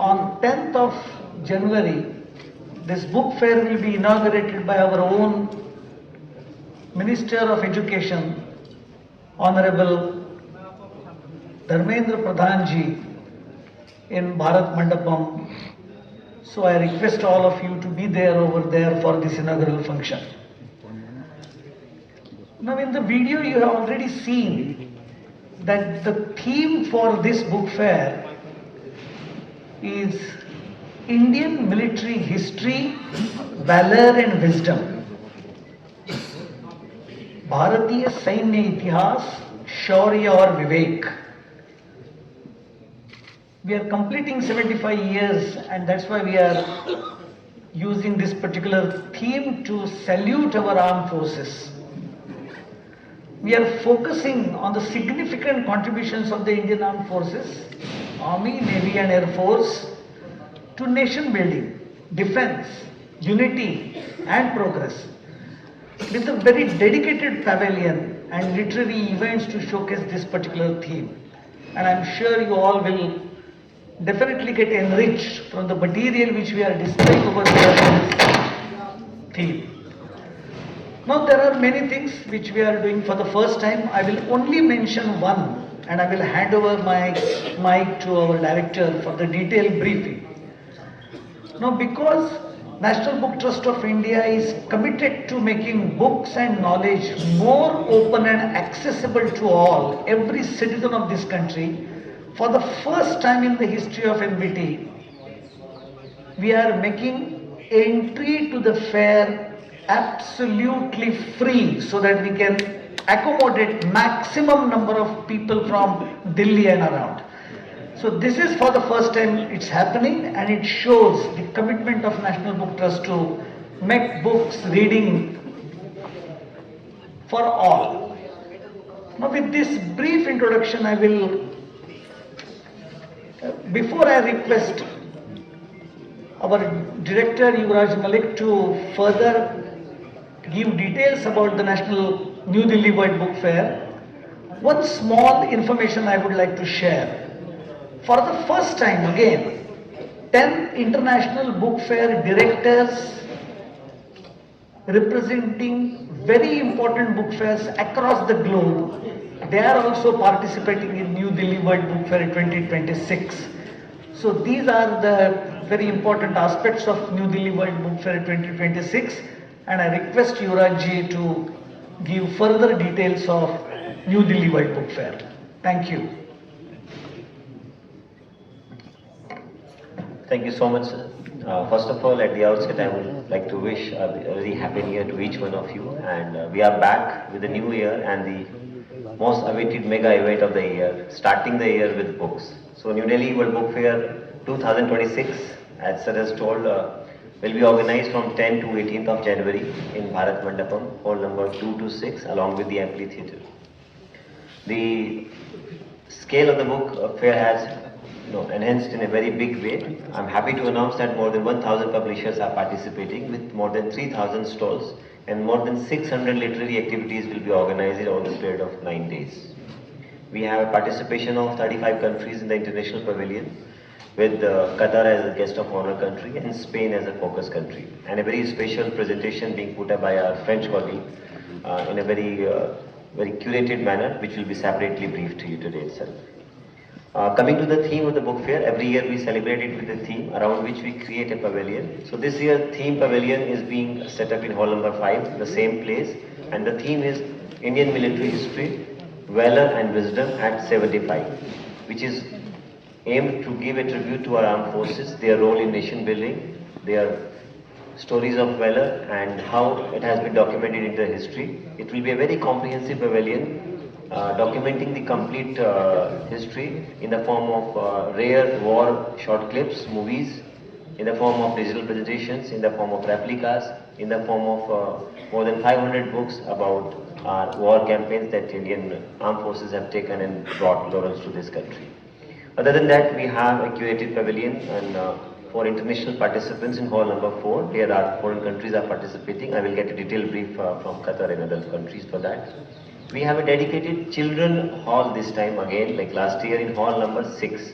on 10th of January, this book fair will be inaugurated by our own Minister of Education, Honorable Dharmendra Pradhan ji in Bharat Mandapam. So I request all of you to be there over there for this inaugural function. Now in the video you have already seen that the theme for this book fair is Indian military history, valor and wisdom. भारतीय सैन्य इतिहास, शौर्य और विवेक. We are completing 75 years and that's why we are using this particular theme to salute our armed forces. We are focusing on the significant contributions of the Indian Armed Forces, Army, Navy and Air Force to nation building, defense, unity and progress. With a very dedicated pavilion and literary events to showcase this particular theme. And I'm sure you all will definitely get enriched from the material which we are displaying over there in this theme. Now there are many things which we are doing for the first time. I will only mention one and I will hand over my mic to our director for the detailed briefing. Now because National Book Trust of India is committed to making books and knowledge more open and accessible to all, every citizen of this country, for the first time in the history of NBT, we are making entry to the fair absolutely free so that we can accommodate maximum number of people from Delhi and around. So this is for the first time it's happening and it shows the commitment of National Book Trust to make books reading for all. Now with this brief introduction I will, before I request our director Yuvraj Malik to further give details about the National New Delhi World Book Fair, one small information I would like to share. For the first time again, 10 international book fair directors representing very important book fairs across the globe, they are also participating in New Delhi World Book Fair 2026. So these are the very important aspects of New Delhi World Book Fair 2026 and I request Yuvraj ji to give further details of New Delhi World Book Fair. Thank you. Thank you so much, sir. First of all, at the outset, I would like to wish a very happy new year to each one of you. And we are back with the new year and the most awaited mega event of the year, starting the year with books. So New Delhi World Book Fair 2026, as sir has told, will be organized from 10 to 18th of January in Bharat Mandapam, hall number 2 to 6, along with the amphitheatre. The scale of the book fair has enhanced in a very big way. I'm happy to announce that more than 1,000 publishers are participating with more than 3,000 stalls and more than 600 literary activities will be organized over the period of 9 days. We have a participation of 35 countries in the international pavilion with Qatar as a guest of honor country and Spain as a focus country, and a very special presentation being put up by our French colleague in a very curated manner, which will be separately briefed to you today itself. Coming to the theme of the book fair, every year we celebrate it with a theme around which we create a pavilion. So this year theme pavilion is being set up in hall number 5, the same place, and the theme is Indian military history, valor and wisdom at 75, which is aimed to give a tribute to our armed forces, their role in nation building, their stories of valor and how it has been documented in the history. It will be a very comprehensive pavilion documenting the complete history in the form of rare war short clips, movies, in the form of digital presentations, in the form of replicas, in the form of more than 500 books about war campaigns that Indian armed forces have taken and brought laurels to this country. Other than that, we have a curated pavilion and for international participants in hall number 4. Here foreign countries are participating. I will get a detailed brief from Qatar and other countries for that. We have a dedicated children hall this time again, like last year in hall number 6,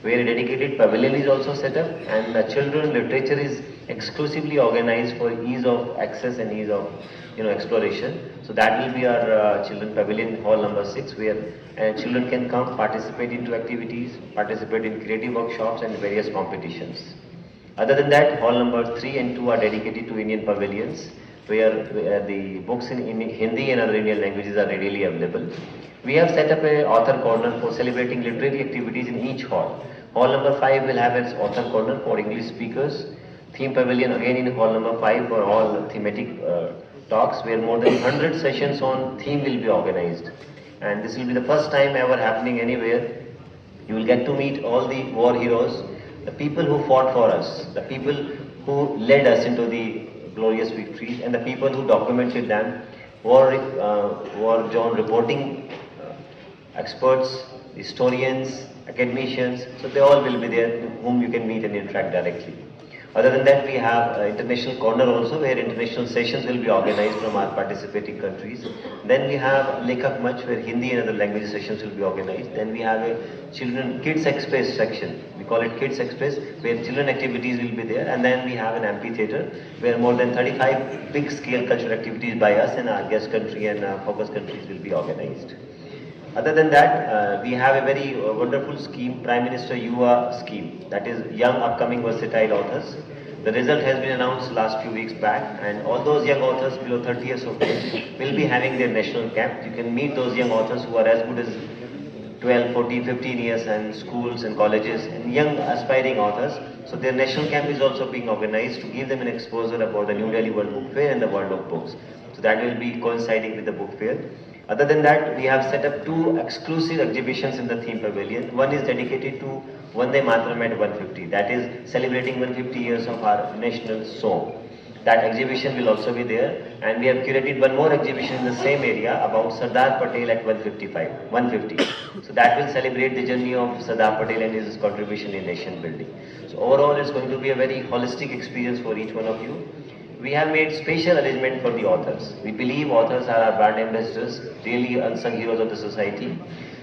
where a dedicated pavilion is also set up, and the children literature is exclusively organized for ease of access and ease of exploration. So that will be our children pavilion hall number 6, where children can come participate into activities, participate in creative workshops and various competitions. Other than that, hall number 3 and 2 are dedicated to Indian pavilions, where the books in Hindi and other Indian languages are readily available. We have set up a author corner for celebrating literary activities in each hall. Hall number 5 will have its author corner for English speakers. Theme pavilion again in hall number 5 for all thematic talks, where more than 100 sessions on theme will be organized. And this will be the first time ever happening anywhere. You will get to meet all the war heroes, the people who fought for us, the people who led us into the glorious victories, and the people who documented them, war zone reporting experts, historians, academicians, so they all will be there whom you can meet and interact directly. Other than that, we have international corner also, where international sessions will be organized from our participating countries. Then we have Lekhak Manch, where Hindi and other language sessions will be organized. Then we have a children Kids Express section. We call it Kids Express, where children activities will be there. And then we have an amphitheater, where more than 35 big scale cultural activities by us and our guest country and focus countries will be organized. Other than that, we have a very wonderful scheme, Prime Minister Yuva scheme, that is young upcoming versatile authors. The result has been announced last few weeks back, and all those young authors below 30 years of age will be having their national camp. You can meet those young authors who are as good as 12, 14, 15 years, and schools and colleges and young aspiring authors. So their national camp is also being organized to give them an exposure about the New Delhi World Book Fair and the world of books. So that will be coinciding with the book fair. Other than that, we have set up 2 exclusive exhibitions in the theme pavilion. One is dedicated to Vande Mataram at 150, that is celebrating 150 years of our national song. That exhibition will also be there, and we have curated one more exhibition in the same area about Sardar Patel at 150. So that will celebrate the journey of Sardar Patel and his contribution in nation building. So overall, it's going to be a very holistic experience for each one of you. We have made special arrangement for the authors. We believe authors are our brand ambassadors, really unsung heroes of the society.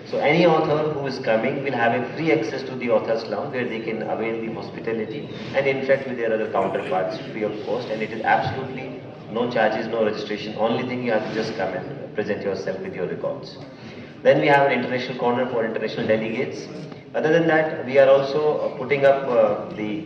So any author who is coming will have a free access to the authors lounge, where they can avail the hospitality and interact with their other counterparts free of cost, and it is absolutely no charges, no registration. Only thing, you have to just come and present yourself with your records. Then we have an international corner for international delegates. Other than that, we are also putting up the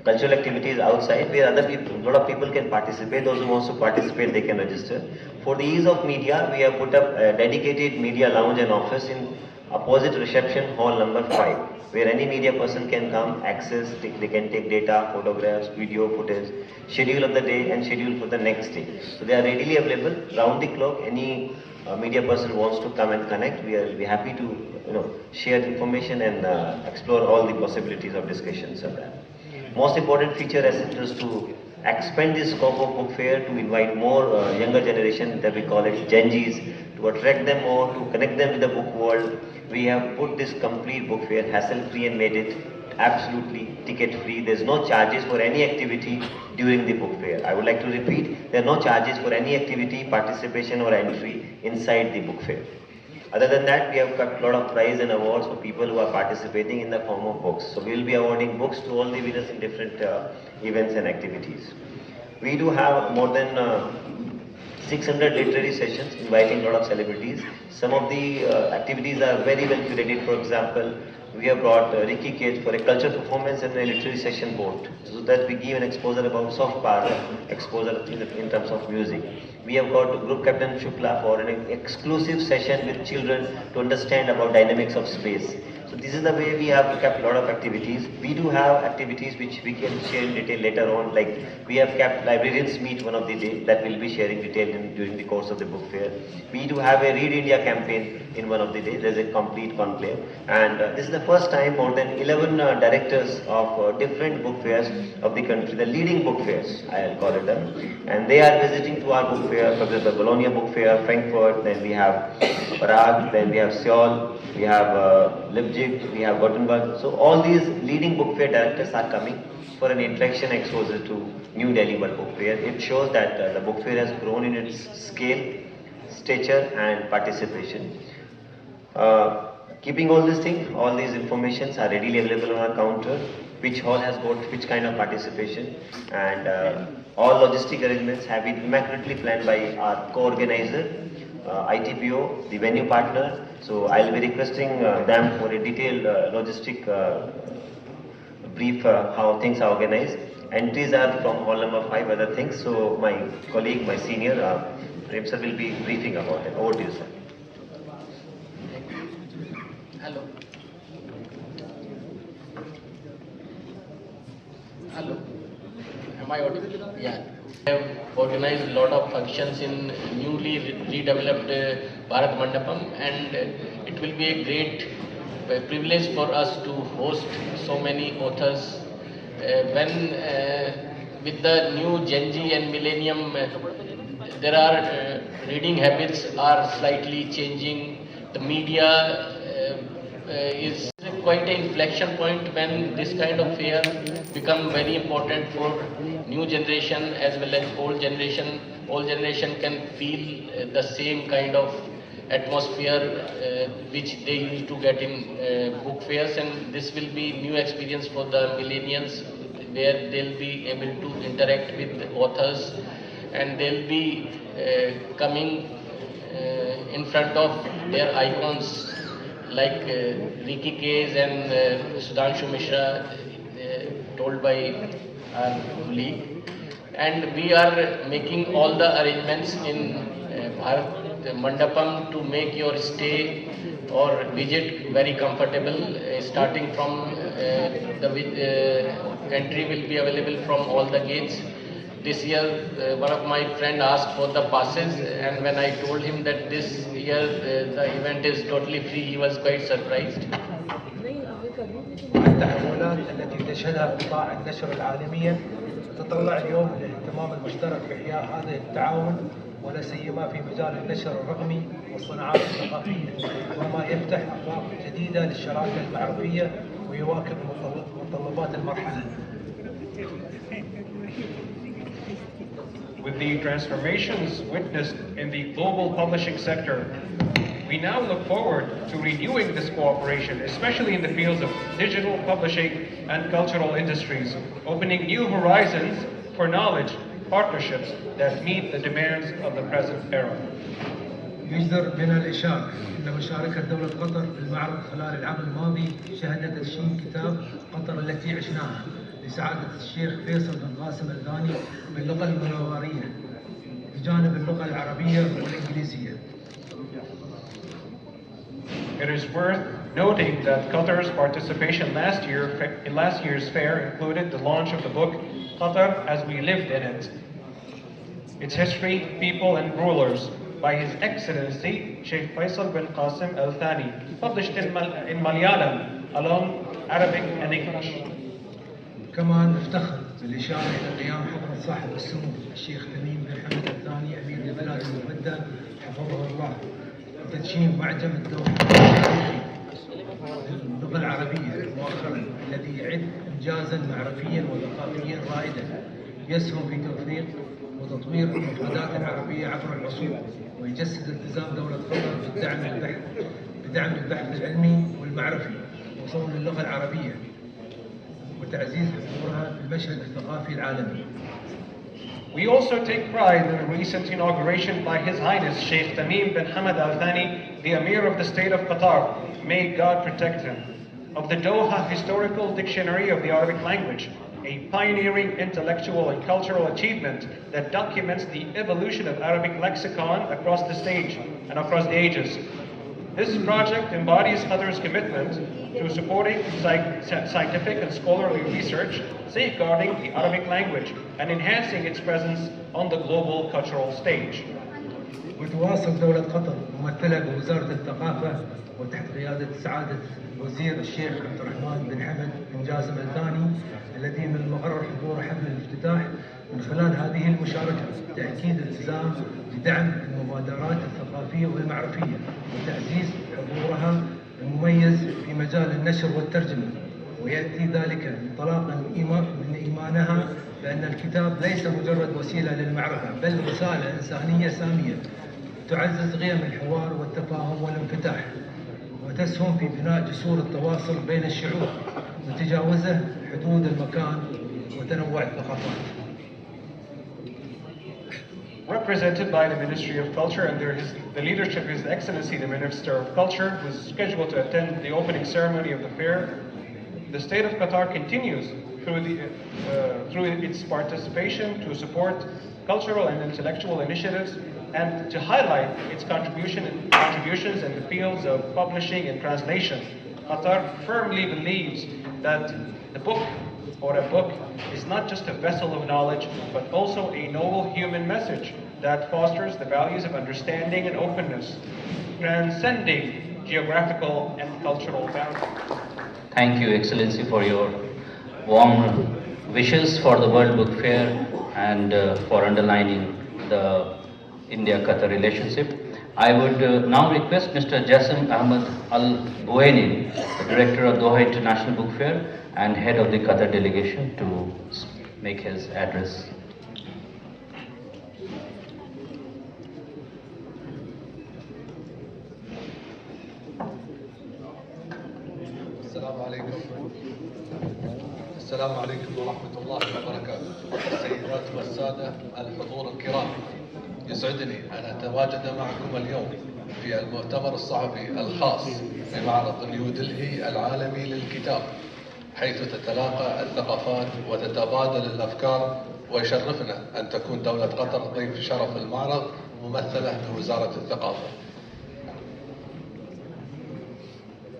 cultural activities outside, where other people, a lot of people can participate. Those who want to participate, they can register. For the ease of media, we have put up a dedicated media lounge and office in opposite reception hall number 5, where any media person can come, access, they can take data, photographs, video footage, schedule of the day and schedule for the next day. So they are readily available round the clock. Any media person wants to come and connect, we are happy to share information and explore all the possibilities of discussions of that. Most important feature as it is to expand the scope of book fair, to invite more younger generation, that we call it Gen Zs, to attract them more, to connect them with the book world. We have put this complete book fair hassle-free and made it absolutely ticket-free. There's no charges for any activity during the book fair. I would like to repeat, there are no charges for any activity, participation or entry inside the book fair. Other than that, we have got a lot of prize and awards for people who are participating in the form of books. So we will be awarding books to all the winners in different events and activities. We do have more than 600 literary sessions inviting a lot of celebrities. Some of the activities are very well curated. For example, we have brought Ricky Kidz for a culture performance and a literary session board, so that we give an exposure about soft power, exposure in terms of music. We have got Group Captain Shukla for an exclusive session with children to understand about dynamics of space. So this is the way we have kept a lot of activities. We do have activities which we can share in detail later on, like we have kept librarians meet one of the day, that will be sharing detail during the course of the book fair. We do have a Read India campaign in one of the days. There's a complete conclave, and this is the first time more than 11 directors of different book fairs of the country, the leading book fairs, I'll call it them, and they are visiting to our book fair. For example, the Bologna book fair, Frankfurt, then we have Prague, then we have Seoul, we have Leipzig, we have Gothenburg. So all these leading book fair directors are coming for an interaction exposure to New Delhi World Book Fair. It shows that the book fair has grown in its scale, stature and participation. Keeping all these things, all these informations are readily available on our counter, which hall has got which kind of participation, and all logistic arrangements have been immaculately planned by our co-organizer, ITPO, the venue partner. So I'll be requesting them for a detailed logistic brief how things are organized. Entries are from hall number 5, other things. So my colleague, my senior, Prem sir will be briefing about it. Over to you, sir. Hello. Hello. Am I audible? Yeah. We have organized a lot of functions in newly redeveloped Bharat Mandapam, and it will be a great privilege for us to host so many authors. When with the new Gen Z and Millennium, there are reading habits are slightly changing. The media is quite an inflection point when this kind of fair become very important for new generation as well as old generation. Old generation can feel the same kind of atmosphere which they used to get in book fairs, and this will be new experience for the millennials where they'll be able to interact with authors, and they'll be coming in front of their icons like Ricky Kidz and Sudhanshu Mishra, told by our colleague. And we are making all the arrangements in Bharat Mandapam to make your stay or visit very comfortable. Starting from the entry will be available from all the gates. This year, one of my friend asked for the passes, and when I told him that this year the event is totally free, he was quite surprised. التحولات التي تشهدها قطاع النشر العالميا تتطلع اليوم للاهتمام المشترك بإحياء هذا التعاون، ولا سيما في مجال النشر الرقمي والصناعات الثقافية، وما يفتح آفاق جديدة للشراكة المعرفية ويواكب متطلبات المرحلة. With the transformations witnessed in the global publishing sector, we now look forward to renewing this cooperation, especially in the fields of digital publishing and cultural industries, opening new horizons for knowledge partnerships that meet the demands of the present era. يجدر بنا الإشارة أن مشاركة دولة قطر في المعرض خلال العام الماضي شهدت تدشين كتاب قطر التي عشناها لسعادة الشيخ فيصل بن قاسم الثاني باللغة المنورية بجانب اللغة العربية والإنجليزية. It is worth noting that Qatar's participation in last year's fair included the launch of the book Qatar as We Lived in It, its history, people and rulers by His Excellency Sheikh Faisal bin Qasim Al Thani, published in Malayalam along Arabic and English. كما نفتخر بالإشارة إلى قيام حضرة صاحب السمو الشيخ تميم بن حمد الثاني أمير البلاد المبدل حفظه الله بتدشين معجم الدولة باللغة العربية مؤخرا، الذي يعد إنجازا معرفيا وثقافيا رائدا يسهم في توثيق وتطوير المفردات العربية عبر العصور، ويجسد التزام دولة قطر بدعم البحث العلمي والمعرفي وصون اللغة العربية وتعزيز حضورها في المشهد الثقافي العالمي. We also take pride in the recent inauguration by His Highness Sheikh Tamim bin Hamad Al Thani, the Emir of the State of Qatar, may God protect him, of the Doha Historical Dictionary of the Arabic Language, a pioneering intellectual and cultural achievement that documents the evolution of Arabic lexicon across the stage and across the ages. This project embodies Qatar's commitment to supporting scientific and scholarly research, safeguarding the Arabic language, and enhancing its presence on the global cultural stage. وتواصل دولة قطر ممثلة بوزارة الثقافة وتحت قيادة سعادة الوزير الشيخ عبد الرحمن بن حمد بن جازم الثاني، الذي من المقرر حضور حفل الافتتاح، من خلال هذه المشاركة تأكيد الالتزام بدعم المبادرات الثقافية والمعرفية وتعزيز حضورها المميز في مجال النشر والترجمة، ويأتي ذلك انطلاقا من إيمانها بأن الكتاب ليس مجرد وسيلة للمعرفة بل رسالة إنسانية سامية وتعزز قيم الحوار والتفاهم والانفتاح، وتسهم في بناء جسور التواصل بين الشعوب وتجاوزه حدود المكان وتنوع الثقافات. Represented by the Ministry of Culture under the leadership of His Excellency the Minister of Culture, who is scheduled to attend the opening ceremony of the fair, the State of Qatar continues through its participation to support cultural and intellectual initiatives and to highlight its contributions in the fields of publishing and translation. Qatar firmly believes that the book or a book is not just a vessel of knowledge, but also a noble human message that fosters the values of understanding and openness, transcending geographical and cultural boundaries. Thank you, Excellency, for your warm wishes for the World Book Fair and for underlining the India-Qatar relationship. I would now request Mr. Jassim Ahmed Al Buaini, the Director of Doha International Book Fair and Head of the Qatar delegation, to make his address. السلام عليكم ورحمة الله وبركاته. السيدات والسادة الحضور الكرام، يسعدني أن أتواجد معكم اليوم في المؤتمر الصحفي الخاص بمعرض نيودلهي العالمي للكتاب، حيث تتلاقى الثقافات وتتبادل الأفكار، ويشرفنا أن تكون دولة قطر ضيف شرف المعرض ممثلة بوزارة الثقافة.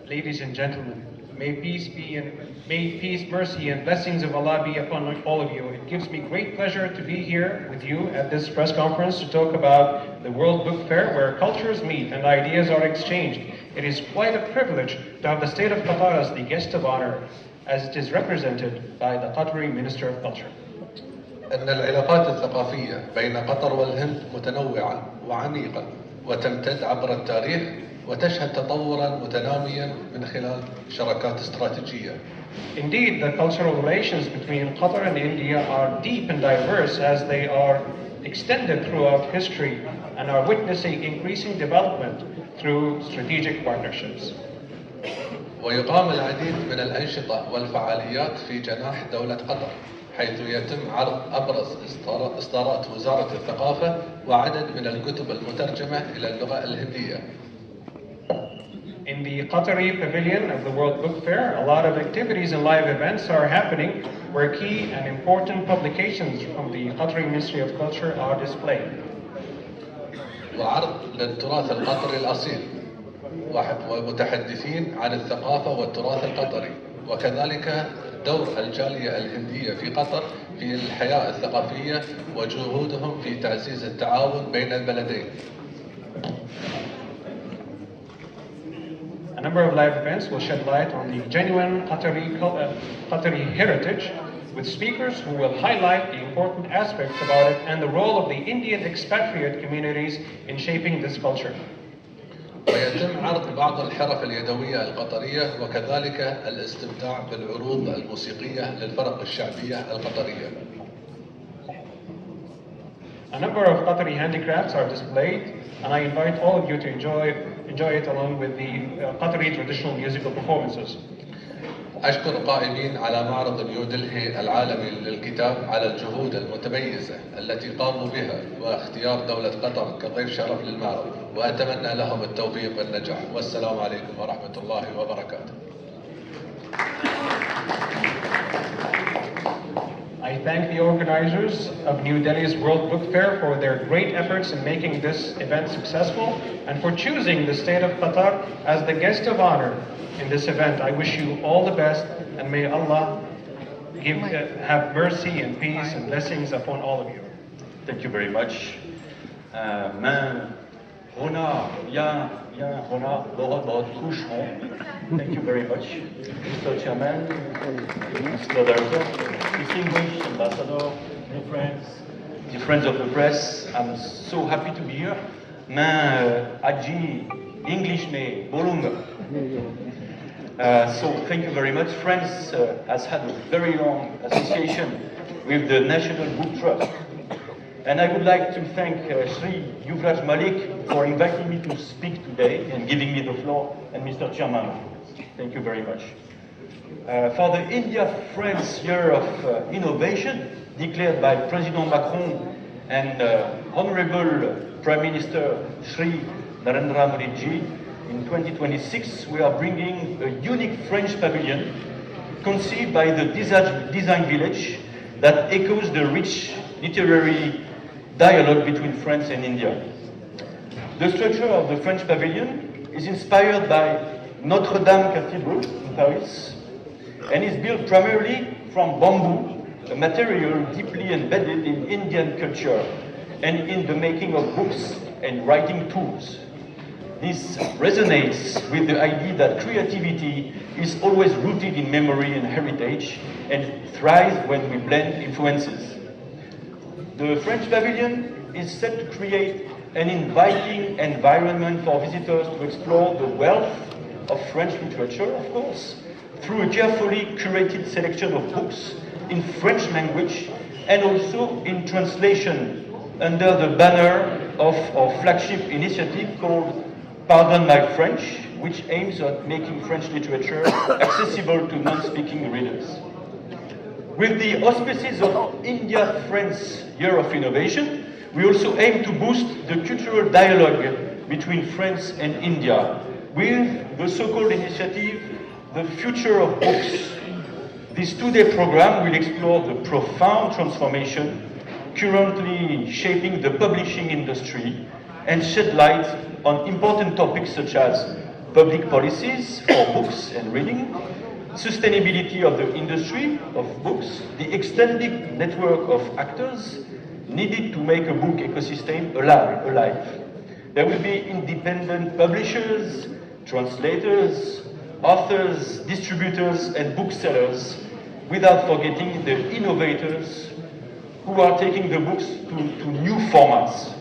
Ladies and gentlemen, may peace, mercy, and blessings of Allah be upon all of you. It gives me great pleasure to be here with you at this press conference to talk about the World Book Fair, where cultures meet and ideas are exchanged. It is quite a privilege to have the State of Qatar as the guest of honor, as it is represented by the Qatari Minister of Culture. أن العلاقات الثقافية بين قطر والهند متنوعة وعميقة وتمتد عبر التاريخ، وتشهد تطورا متناميا من خلال شراكات استراتيجية. Indeed, the cultural relations between Qatar and India are deep and diverse as they are extended throughout history and are witnessing increasing development through strategic partnerships. ويقام العديد من الأنشطة والفعاليات في جناح دولة قطر، حيث يتم عرض أبرز إصدارات وزارة الثقافة وعدد من الكتب المترجمة إلى اللغة الهندية. In the Qatari Pavilion of the World Book Fair, a lot of activities and live events are happening where key and important publications from the Qatari Ministry of Culture are displayed. وعرض للتراث القطري الأصيل ومتحدثين عن الثقافة والتراث القطري، وكذلك دور الجالية الهندية في قطر في الحياة الثقافية وجهودهم في تعزيز التعاون بين البلدين. A number of live events will shed light on the genuine Qatari heritage with speakers who will highlight the important aspects about it and the role of the Indian expatriate communities in shaping this culture. ويتم عرض بعض الحرف اليدوية القطرية وكذلك الاستمتاع بالعروض الموسيقية للفرق الشعبية القطرية. A number of Qatari handicrafts are displayed, and I invite all of you to enjoy it along with the Qatari traditional musical performances. أشكر القائمين على معرض نيودلهي العالمي للكتاب على الجهود المتميزة التي قاموا بها واختيار دولة قطر كضيف شرف للمعرض، وأتمنى لهم التوفيق والنجاح، والسلام عليكم ورحمة الله وبركاته. I thank the organizers of New Delhi's World Book Fair for their great efforts in making this event successful and for choosing the State of Qatar as the guest of honor in this event. I wish you all the best, and may Allah have mercy and peace and blessings upon all of you. Thank you very much. Thank you very much, Mr. Chairman, Mr. Director, distinguished ambassador, dear friends of the press. I'm so happy to be here. Aji English me bolunga. So thank you very much. France has had a very long association with the National Book Trust. And I would like to thank Sri Yuvraj Malik for inviting me to speak today and giving me the floor, and Mr. Chairman. Thank you very much. For the India-France Year of Innovation, declared by President Macron and Honorable Prime Minister Sri Narendra Modi ji, in 2026 we are bringing a unique French pavilion conceived by the design village that echoes the rich literary dialogue between France and India. The structure of the French pavilion is inspired by Notre Dame Cathedral in Paris and is built primarily from bamboo, a material deeply embedded in Indian culture and in the making of books and writing tools. This resonates with the idea that creativity is always rooted in memory and heritage and thrives when we blend influences. The French Pavilion is set to create an inviting environment for visitors to explore the wealth of French literature, of course, through a carefully curated selection of books in French language and also in translation under the banner of our flagship initiative called Pardon My French, which aims at making French literature accessible to non-speaking readers. With the auspices of India-France Year of Innovation, we also aim to boost the cultural dialogue between France and India with the so-called initiative, The Future of Books. This two-day program will explore the profound transformation currently shaping the publishing industry and shed light on important topics such as public policies for books and reading, sustainability of the industry of books, the extended network of actors needed to make a book ecosystem alive. There will be independent publishers, translators, authors, distributors, and booksellers, without forgetting the innovators who are taking the books to new formats.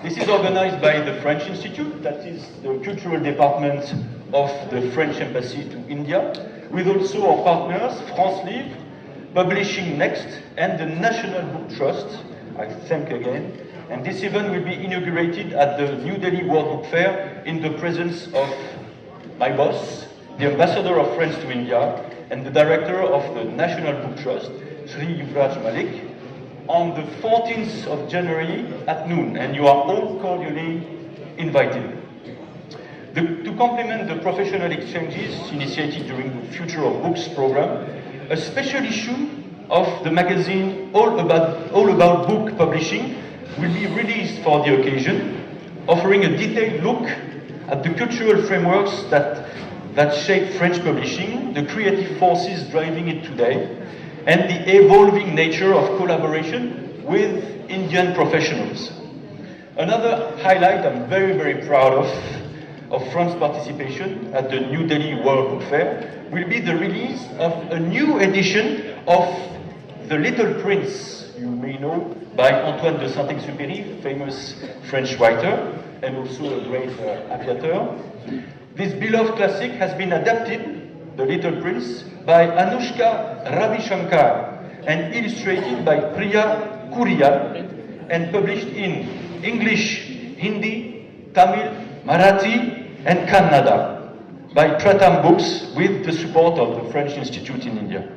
This is organized by the French Institute, that is the cultural department of the French Embassy to India, with also our partners, France Livre, Publishing Next, and the National Book Trust, I thank again. And this event will be inaugurated at the New Delhi World Book Fair in the presence of my boss, the Ambassador of France to India, and the Director of the National Book Trust, Sri Yuvraj Malik, on the 14th of January at noon, and you are all cordially invited. To complement the professional exchanges initiated during the Future of Books program, a special issue of the magazine All About Book Publishing will be released for the occasion, offering a detailed look at the cultural frameworks that shape French publishing, the creative forces driving it today, and the evolving nature of collaboration with Indian professionals. Another highlight I'm very, very proud of France's participation at the New Delhi World Book Fair will be the release of a new edition of The Little Prince, you may know, by Antoine de Saint-Exupéry, famous French writer, and also a great aviator. This beloved classic has been adapted, The Little Prince, by Anushka Ravishankar and illustrated by Priya Kuriyal and published in English, Hindi, Tamil, Marathi, and Kannada by Pratham Books with the support of the French Institute in India.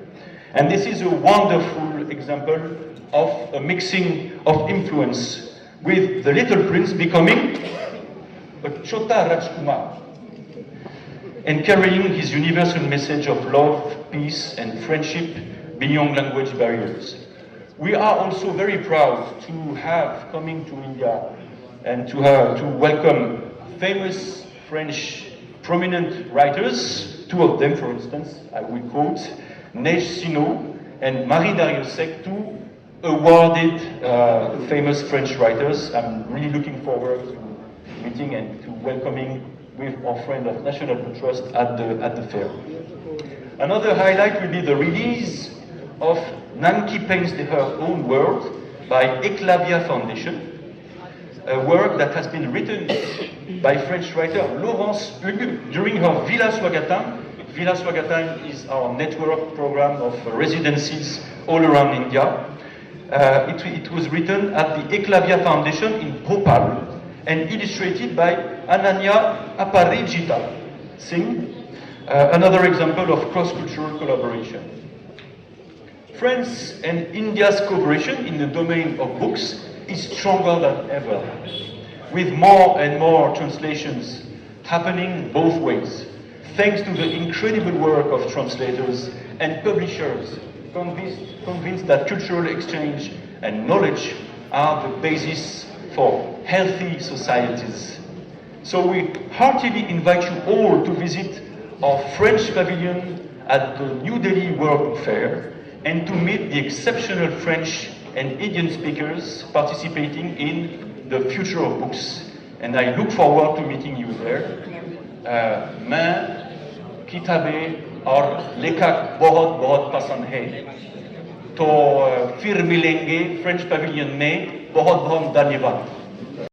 And this is a wonderful example of a mixing of influence, with The Little Prince becoming a Chota Rajkumar and carrying his universal message of love, peace, and friendship beyond language barriers. We are also very proud to have coming to India and to welcome famous French prominent writers, two of them, for instance, I will quote, Neige Sino and Marie Dariussec, two awarded famous French writers. I'm really looking forward to meeting and to welcoming with our friend of National Book Trust at the fair. Another highlight will be the release of Nanki Paints Her Own World by Eclavia Foundation, a work that has been written by French writer Laurence Hugues during her Villa Swagatam. Villa Swagatam is our network program of residencies all around India. It was written at the Eklavya Foundation in Bhopal and illustrated by Ananya Aparijita Singh, another example of cross-cultural collaboration. France and India's cooperation in the domain of books is stronger than ever, with more and more translations happening both ways, thanks to the incredible work of translators and publishers convinced that cultural exchange and knowledge are the basis for healthy societies. So we heartily invite you all to visit our French pavilion at the New Delhi World Book Fair and to meet the exceptional French and Indian speakers participating in the future of books. And I look forward to meeting you there. मैं किताबें और लेखक बहुत बहुत पसंद है, तो फिर मिलेंगे फ्रेंच पवेलियन में. बहुत बहुत धन्यवाद.